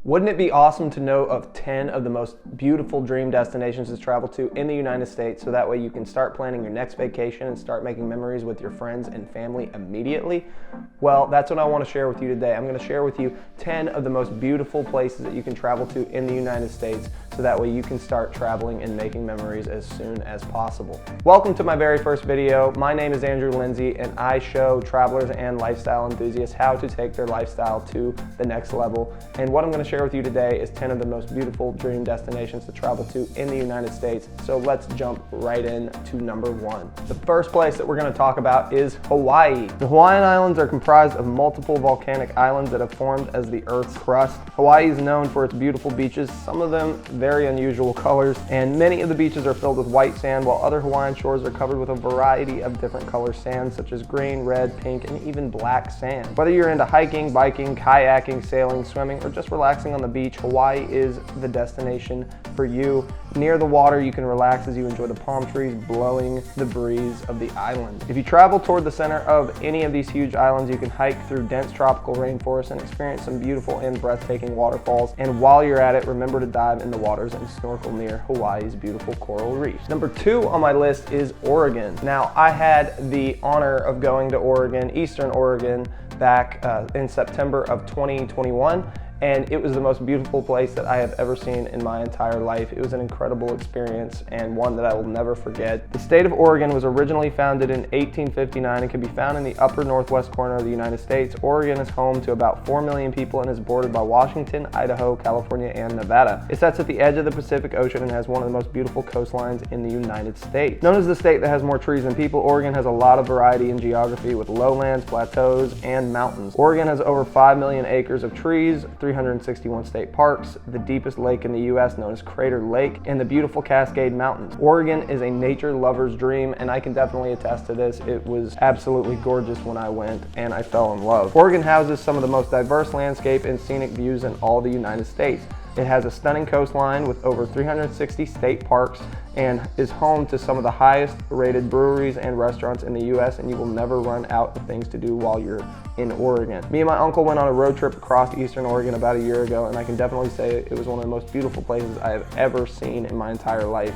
Wouldn't it be awesome to know of 10 of the most beautiful dream destinations to travel to in the United States, so that way you can start planning your next vacation and start making memories with your friends and family immediately? Well, that's what I want to share with you today. I'm going to share with you 10 of the most beautiful places that you can travel to in the United States, so that way you can start traveling and making memories as soon as possible. Welcome to my very first video. My name is Andrew Lindsay, and I show travelers and lifestyle enthusiasts how to take their lifestyle to the next level. And what I'm going to share with you today is 10 of the most beautiful dream destinations to travel to in the United States. So let's jump right in to number 1. The first place that we're going to talk about is Hawaii. The Hawaiian Islands are comprised of multiple volcanic islands that have formed as the Earth's crust. Hawaii is known for its beautiful beaches, some of them very unusual colors, and many of the beaches are filled with white sand, while other Hawaiian shores are covered with a variety of different color sands, such as green, red, pink, and even black sand. Whether you're into hiking, biking, kayaking, sailing, swimming, or just relaxing on the beach, Hawaii is the destination for you. Near the water, you can relax as you enjoy the palm trees blowing the breeze of the island. If you travel toward the center of any of these huge islands, you can hike through dense tropical rainforests and experience some beautiful and breathtaking waterfalls. And while you're at it, remember to dive in the waters and snorkel near Hawaii's beautiful coral reefs. Number 2 on my list is Oregon. Now, I had the honor of going to Oregon, Eastern Oregon, back in September of 2021. And it was the most beautiful place that I have ever seen in my entire life. It was an incredible experience and one that I will never forget. The state of Oregon was originally founded in 1859 and can be found in the upper northwest corner of the United States. Oregon is home to about 4 million people and is bordered by Washington, Idaho, California, and Nevada. It sits at the edge of the Pacific Ocean and has one of the most beautiful coastlines in the United States. Known as the state that has more trees than people, Oregon has a lot of variety in geography with lowlands, plateaus, and mountains. Oregon has over 5 million acres of trees, 361 state parks, the deepest lake in the U.S. known as Crater Lake, and the beautiful Cascade Mountains. Oregon is a nature lover's dream, and I can definitely attest to this. It was absolutely gorgeous when I went, and I fell in love. Oregon houses some of the most diverse landscape and scenic views in all the United States. It has a stunning coastline with over 360 state parks and is home to some of the highest rated breweries and restaurants in the U.S., and you will never run out of things to do while you're in Oregon. Me and my uncle went on a road trip across Eastern Oregon about a year ago, and I can definitely say it was one of the most beautiful places I have ever seen in my entire life.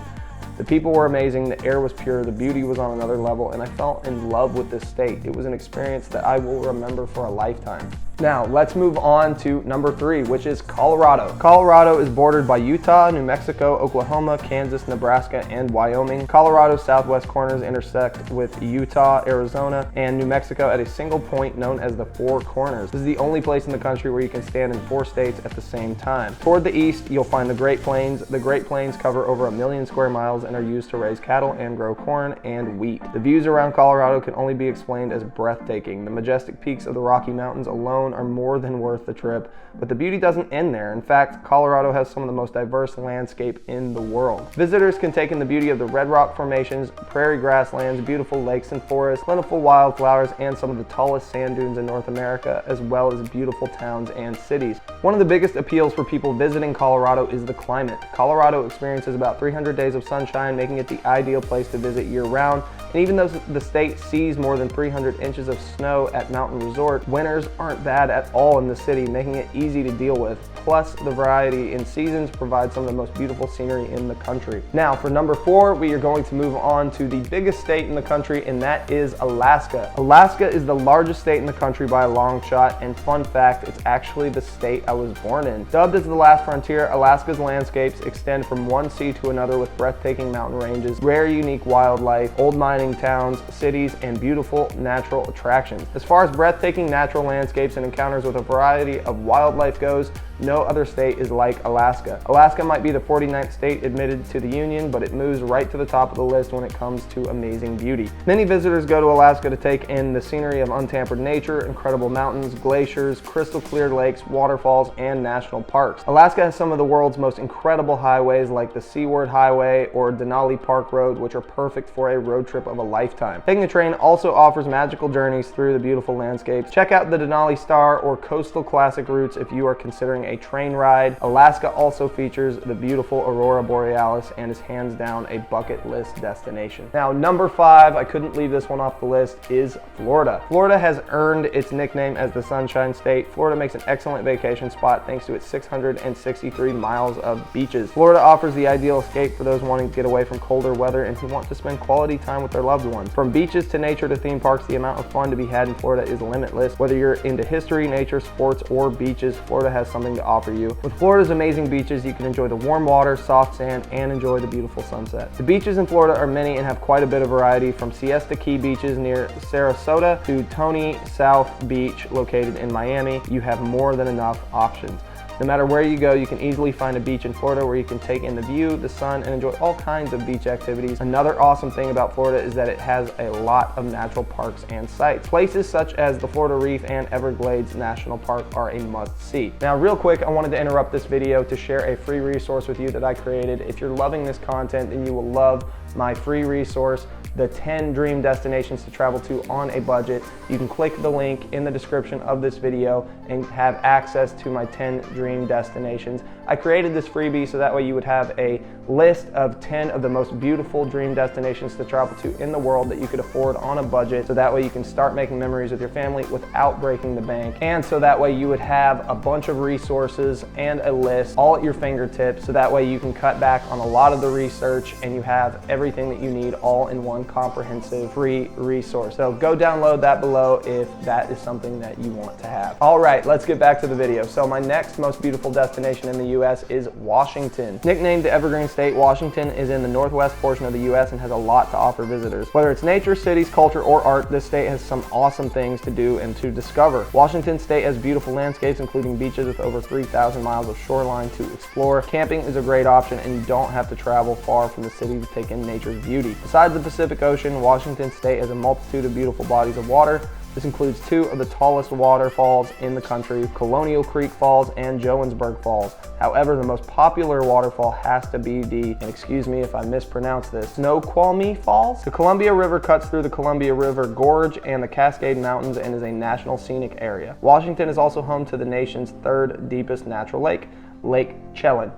The people were amazing, the air was pure, the beauty was on another level, and I fell in love with this state. It was an experience that I will remember for a lifetime. Now, let's move on to number 3, which is Colorado. Colorado is bordered by Utah, New Mexico, Oklahoma, Kansas, Nebraska, and Wyoming. Colorado's southwest corners intersect with Utah, Arizona, and New Mexico at a single point known as the Four Corners. This is the only place in the country where you can stand in 4 states at the same time. Toward the east, you'll find the Great Plains. The Great Plains cover over 1 million square miles and are used to raise cattle and grow corn and wheat. The views around Colorado can only be explained as breathtaking. The majestic peaks of the Rocky Mountains alone are more than worth the trip, but the beauty doesn't end there. In fact, Colorado has some of the most diverse landscape in the world. Visitors can take in the beauty of the red rock formations, prairie grasslands, beautiful lakes and forests, plentiful wildflowers, and some of the tallest sand dunes in North America, as well as beautiful towns and cities. One of the biggest appeals for people visiting Colorado is the climate. Colorado experiences about 300 days of sunshine, making it the ideal place to visit year-round. And even though the state sees more than 300 inches of snow at Mountain Resort, winters aren't bad at all in the city, making it easy to deal with. Plus, the variety in seasons provides some of the most beautiful scenery in the country. Now, for number 4, we are going to move on to the biggest state in the country, and that is Alaska. Alaska is the largest state in the country by a long shot, and fun fact, it's actually the state I was born in. Dubbed as the last frontier, Alaska's landscapes extend from one sea to another with breathtaking mountain ranges, rare unique wildlife, old mining towns, cities, and beautiful natural attractions. As far as breathtaking natural landscapes and encounters with a variety of wildlife goes, no other state is like Alaska. Alaska might be the 49th state admitted to the Union, but it moves right to the top of the list when it comes to amazing beauty. Many visitors go to Alaska to take in the scenery of untampered nature, incredible mountains, glaciers, crystal clear lakes, waterfalls, and national parks. Alaska has some of the world's most incredible highways like the Seaward Highway or Denali Park Road, which are perfect for a road trip of a lifetime. Taking a train also offers magical journeys through the beautiful landscapes. Check out the Denali Star star or coastal classic routes if you are considering a train ride. Alaska also features the beautiful Aurora Borealis and is hands down a bucket list destination. Now, number 5, I couldn't leave this one off the list, is Florida. Florida has earned its nickname as the Sunshine State. Florida makes an excellent vacation spot thanks to its 663 miles of beaches. Florida offers the ideal escape for those wanting to get away from colder weather and who want to spend quality time with their loved ones. From beaches to nature to theme parks, the amount of fun to be had in Florida is limitless. Whether you're into history, nature, sports, or beaches, Florida has something to offer you. With Florida's amazing beaches, you can enjoy the warm water, soft sand, and enjoy the beautiful sunset. The beaches in Florida are many and have quite a bit of variety, from Siesta Key beaches near Sarasota to Tony South Beach located in Miami. You have more than enough options. No matter where you go, you can easily find a beach in Florida where you can take in the view, the sun, and enjoy all kinds of beach activities. Another awesome thing about Florida is that it has a lot of natural parks and sites. Places such as the Florida Reef and Everglades National Park are a must-see. Now, real quick, I wanted to interrupt this video to share a free resource with you that I created. If you're loving this content, then you will love my free resource, the 10 dream destinations to travel to on a budget. You can click the link in the description of this video and have access to my 10 dream destinations. I created this freebie so that way you would have a list of 10 of the most beautiful dream destinations to travel to in the world that you could afford on a budget, so that way you can start making memories with your family without breaking the bank, and so that way you would have a bunch of resources and a list all at your fingertips, so that way you can cut back on a lot of the research and you have everything that you need all in one comprehensive free resource. So go download that below if that is something that you want to have. All right, let's get back to the video. So my next most beautiful destination in the U.S. is Washington. Nicknamed the Evergreen State, Washington is in the northwest portion of the U.S. and has a lot to offer visitors. Whether it's nature, cities, culture, or art, this state has some awesome things to do and to discover. Washington State has beautiful landscapes, including beaches with over 3,000 miles of shoreline to explore. Camping is a great option, and you don't have to travel far from the city to take in nature's beauty. Besides the Pacific Ocean, Washington State has a multitude of beautiful bodies of water. This includes 2 of the tallest waterfalls in the country, Colonial Creek Falls and Johannesburg Falls. However, the most popular waterfall has to be and excuse me if I mispronounce this, Snoqualmie Falls. The Columbia River cuts through the Columbia River Gorge and the Cascade Mountains and is a national scenic area. Washington is also home to the nation's 3rd deepest natural lake, Lake Chelan.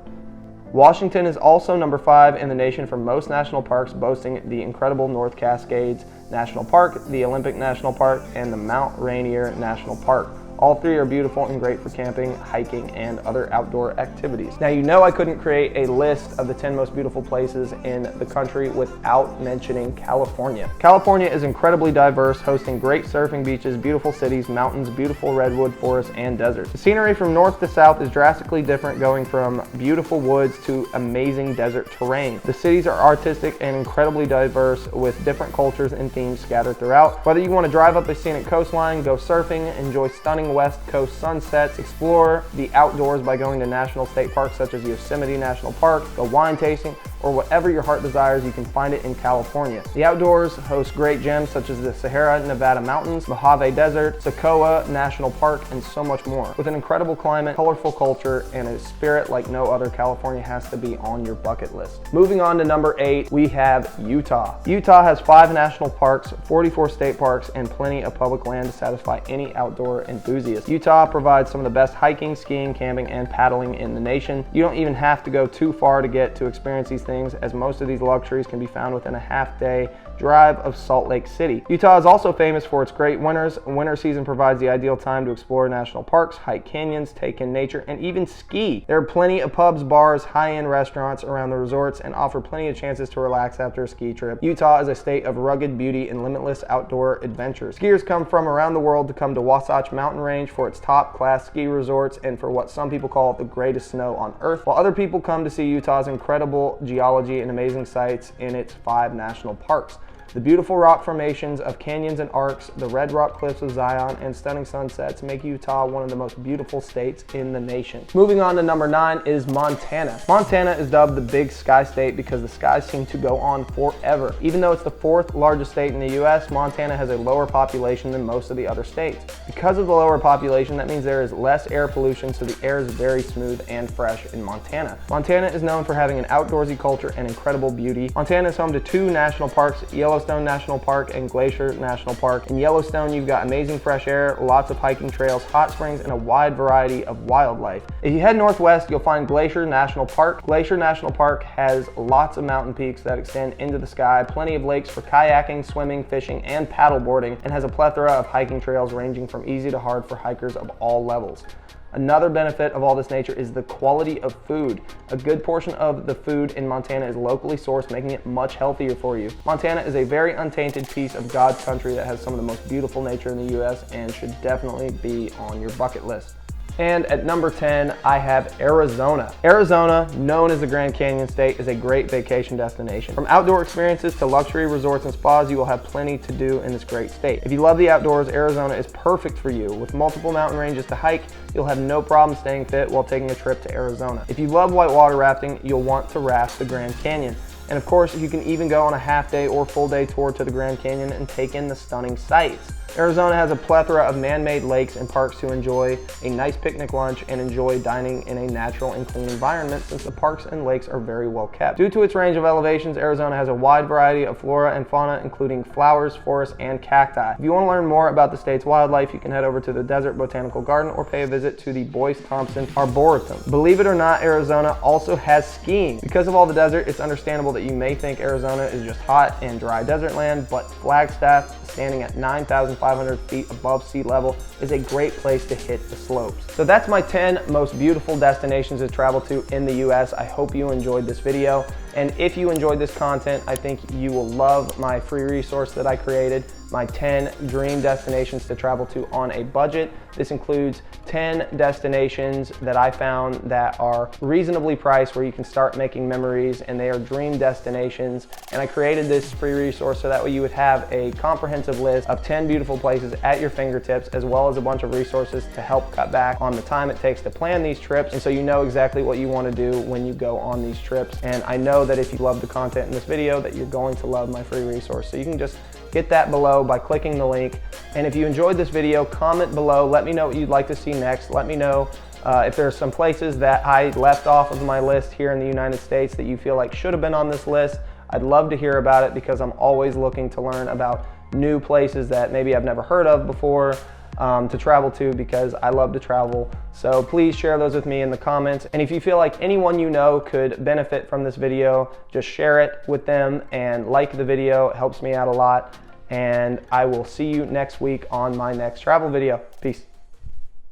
Washington is also number 5 in the nation for most national parks, boasting the incredible North Cascades National Park, the Olympic National Park, and the Mount Rainier National Park. All 3 are beautiful and great for camping, hiking, and other outdoor activities. Now, you know I couldn't create a list of the 10 most beautiful places in the country without mentioning California. California is incredibly diverse, hosting great surfing beaches, beautiful cities, mountains, beautiful redwood forests, and deserts. The scenery from north to south is drastically different, going from beautiful woods to amazing desert terrain. The cities are artistic and incredibly diverse, with different cultures and themes scattered throughout. Whether you want to drive up a scenic coastline, go surfing, enjoy stunning West Coast sunsets, explore the outdoors by going to national state parks such as Yosemite National Park, go wine tasting, or whatever your heart desires, you can find it in California. The outdoors host great gems such as the Sierra Nevada Mountains, Mojave Desert, Socoa National Park, and so much more. With an incredible climate, colorful culture, and a spirit like no other, California has to be on your bucket list. Moving on to number 8, we have Utah. Utah has 5 national parks, 44 state parks, and plenty of public land to satisfy any outdoor enthusiast. Utah provides some of the best hiking, skiing, camping, and paddling in the nation. You don't even have to go too far to get to experience these things, as most of these luxuries can be found within a half-day drive of Salt Lake City. Utah is also famous for its great winters. Winter season provides the ideal time to explore national parks, hike canyons, take in nature, and even ski. There are plenty of pubs, bars, high-end restaurants around the resorts, and offer plenty of chances to relax after a ski trip. Utah is a state of rugged beauty and limitless outdoor adventures. Skiers come from around the world to come to Wasatch Mountain Range for its top-class ski resorts and for what some people call the greatest snow on earth, while other people come to see Utah's incredible geology and amazing sights in its 5 national parks. The beautiful rock formations of canyons and arcs, the red rock cliffs of Zion, and stunning sunsets make Utah one of the most beautiful states in the nation. Moving on to number 9 is Montana. Montana is dubbed the Big Sky State because the skies seem to go on forever. Even though it's the 4th largest state in the U.S., Montana has a lower population than most of the other states. Because of the lower population, that means there is less air pollution, so the air is very smooth and fresh in Montana. Montana is known for having an outdoorsy culture and incredible beauty. Montana is home to 2 national parks, Yellowstone Yellowstone National Park and Glacier National Park. In Yellowstone, you've got amazing fresh air, lots of hiking trails, hot springs, and a wide variety of wildlife. If you head northwest, you'll find Glacier National Park. Glacier National Park has lots of mountain peaks that extend into the sky, plenty of lakes for kayaking, swimming, fishing, and paddleboarding, and has a plethora of hiking trails ranging from easy to hard for hikers of all levels. Another benefit of all this nature is the quality of food. A good portion of the food in Montana is locally sourced, making it much healthier for you. Montana is a very untainted piece of God's country that has some of the most beautiful nature in the US and should definitely be on your bucket list. And at number 10, I have Arizona. Arizona, known as the Grand Canyon State, is a great vacation destination. From outdoor experiences to luxury resorts and spas, you will have plenty to do in this great state. If you love the outdoors, Arizona is perfect for you. With multiple mountain ranges to hike, you'll have no problem staying fit while taking a trip to Arizona. If you love whitewater rafting, you'll want to raft the Grand Canyon. And of course, you can even go on a half-day or full-day tour to the Grand Canyon and take in the stunning sights. Arizona has a plethora of man-made lakes and parks to enjoy a nice picnic lunch and enjoy dining in a natural and clean environment, since the parks and lakes are very well kept. Due to its range of elevations, Arizona has a wide variety of flora and fauna, including flowers, forests, and cacti. If you want to learn more about the state's wildlife, you can head over to the Desert Botanical Garden or pay a visit to the Boyce Thompson Arboretum. Believe it or not, Arizona also has skiing. Because of all the desert, it's understandable that you may think Arizona is just hot and dry desert land, but Flagstaff, standing at 9,500 feet above sea level, is a great place to hit the slopes. So that's my 10 most beautiful destinations to travel to in the US. I hope you enjoyed this video. And if you enjoyed this content, I think you will love my free resource that I created, my 10 dream destinations to travel to on a budget. This includes 10 destinations that I found that are reasonably priced, where you can start making memories, and they are dream destinations. And I created this free resource so that way you would have a comprehensive list of 10 beautiful places at your fingertips, as well as a bunch of resources to help cut back on the time it takes to plan these trips, and so you know exactly what you want to do when you go on these trips. And I know that if you love the content in this video, that you're going to love my free resource. So you can just get that below by clicking the link. And if you enjoyed this video, comment below. Let me know what you'd like to see next. Let me know if there's some places that I left off of my list here in the United States that you feel like should have been on this list. I'd love to hear about it, because I'm always looking to learn about new places that maybe I've never heard of before to travel to, because I love to travel. So please share those with me in the comments. And if you feel like anyone you know could benefit from this video, just share it with them and like the video. It helps me out a lot. And I will see you next week on my next travel video. Peace.